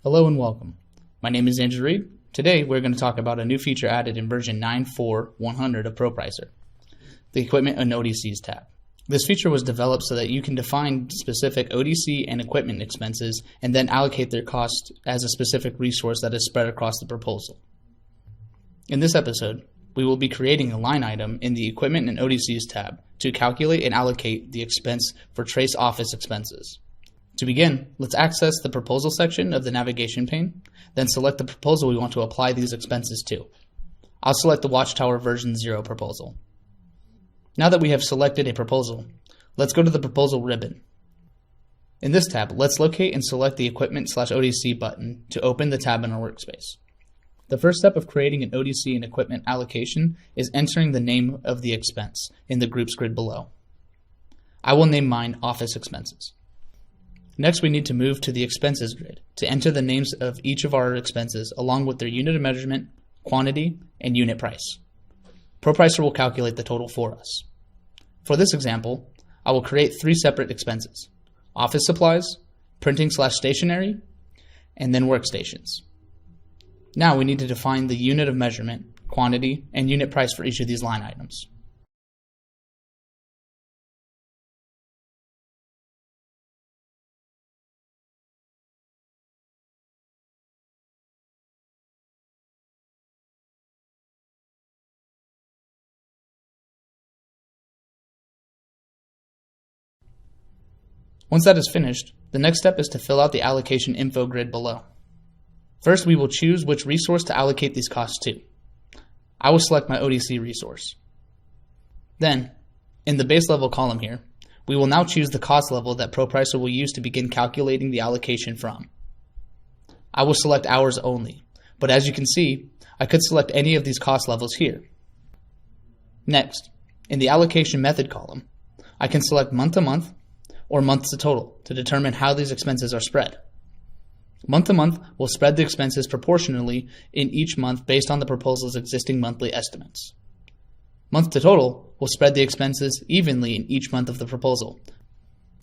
Hello and welcome. My name is Andrew Reed. Today we're going to talk about a new feature added in version 9.4.100 of ProPricer, the Equipment and ODCs tab. This feature was developed so that you can define specific ODC and equipment expenses and then allocate their cost as a specific resource that is spread across the proposal. In this episode, we will be creating a line item in the Equipment and ODCs tab to calculate and allocate the expense for trace office expenses. To begin, let's access the proposal section of the navigation pane, then select the proposal we want to apply these expenses to. I'll select the Watchtower version 0 proposal. Now that we have selected a proposal, let's go to the proposal ribbon. In this tab, let's locate and select the Equipment/ODC button to open the tab in our workspace. The first step of creating an ODC and equipment allocation is entering the name of the expense in the groups grid below. I will name mine Office Expenses. Next, we need to move to the expenses grid to enter the names of each of our expenses along with their unit of measurement, quantity, and unit price. ProPricer will calculate the total for us. For this example, I will create 3 separate expenses: office supplies, printing/stationery, and then workstations. Now we need to define the unit of measurement, quantity, and unit price for each of these line items. Once that is finished, the next step is to fill out the allocation info grid below. First, we will choose which resource to allocate these costs to. I will select my ODC resource. Then, in the base level column here, we will now choose the cost level that ProPricer will use to begin calculating the allocation from. I will select hours only, but as you can see, I could select any of these cost levels here. Next, in the allocation method column, I can select month to month or month to total to determine how these expenses are spread. Month to month will spread the expenses proportionally in each month based on the proposal's existing monthly estimates. Month to total will spread the expenses evenly in each month of the proposal.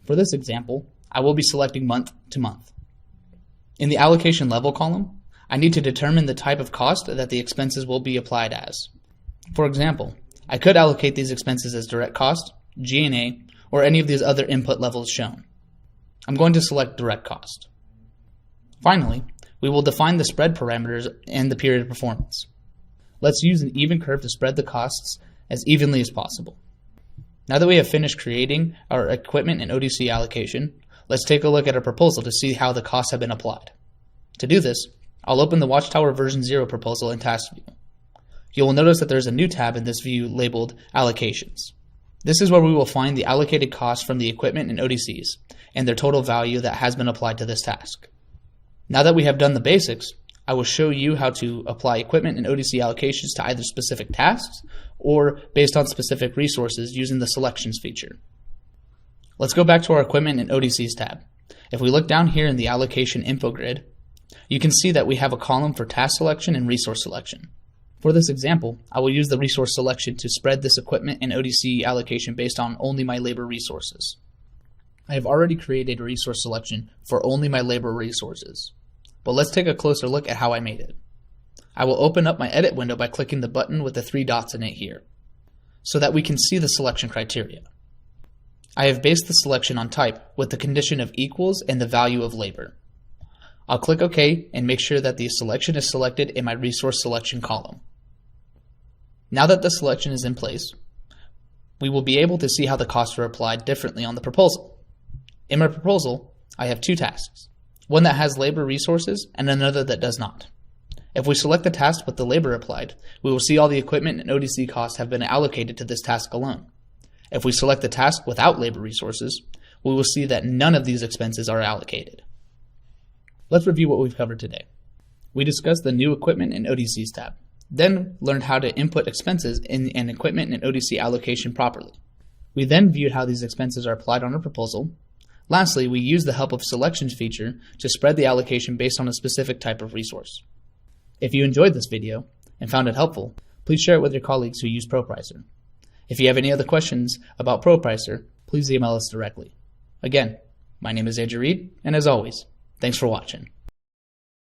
For this example, I will be selecting month to month. In the allocation level column, I need to determine the type of cost that the expenses will be applied as. For example, I could allocate these expenses as direct cost, G&A, or any of these other input levels shown. I'm going to select direct cost. Finally, we will define the spread parameters and the period of performance. Let's use an even curve to spread the costs as evenly as possible. Now that we have finished creating our equipment and ODC allocation, let's take a look at our proposal to see how the costs have been applied. To do this, I'll open the Watchtower version 0 proposal in Task View. You will notice that there's a new tab in this view labeled Allocations. This is where we will find the allocated costs from the equipment and ODCs and their total value that has been applied to this task. Now that we have done the basics, I will show you how to apply equipment and ODC allocations to either specific tasks or based on specific resources using the selections feature. Let's go back to our equipment and ODCs tab. If we look down here in the allocation info grid, you can see that we have a column for task selection and resource selection. For this example, I will use the resource selection to spread this equipment and ODC allocation based on only my labor resources. I have already created a resource selection for only my labor resources, but let's take a closer look at how I made it. I will open up my edit window by clicking the button with the 3 dots in it here, so that we can see the selection criteria. I have based the selection on type with the condition of equals and the value of labor. I'll click OK and make sure that the selection is selected in my resource selection column. Now that the selection is in place, we will be able to see how the costs are applied differently on the proposal. In my proposal, I have 2 tasks, one that has labor resources and another that does not. If we select the task with the labor applied, we will see all the equipment and ODC costs have been allocated to this task alone. If we select the task without labor resources, we will see that none of these expenses are allocated. Let's review what we've covered today. We discussed the new Equipment and ODCs tab, then learned how to input expenses in an equipment and ODC allocation properly. We then viewed how these expenses are applied on a proposal. Lastly, we used the help of selections feature to spread the allocation based on a specific type of resource. If you enjoyed this video and found it helpful, please share it with your colleagues who use ProPricer. If you have any other questions about ProPricer, please email us directly. Again, my name is Andrew Reed, and as always, thanks for watching.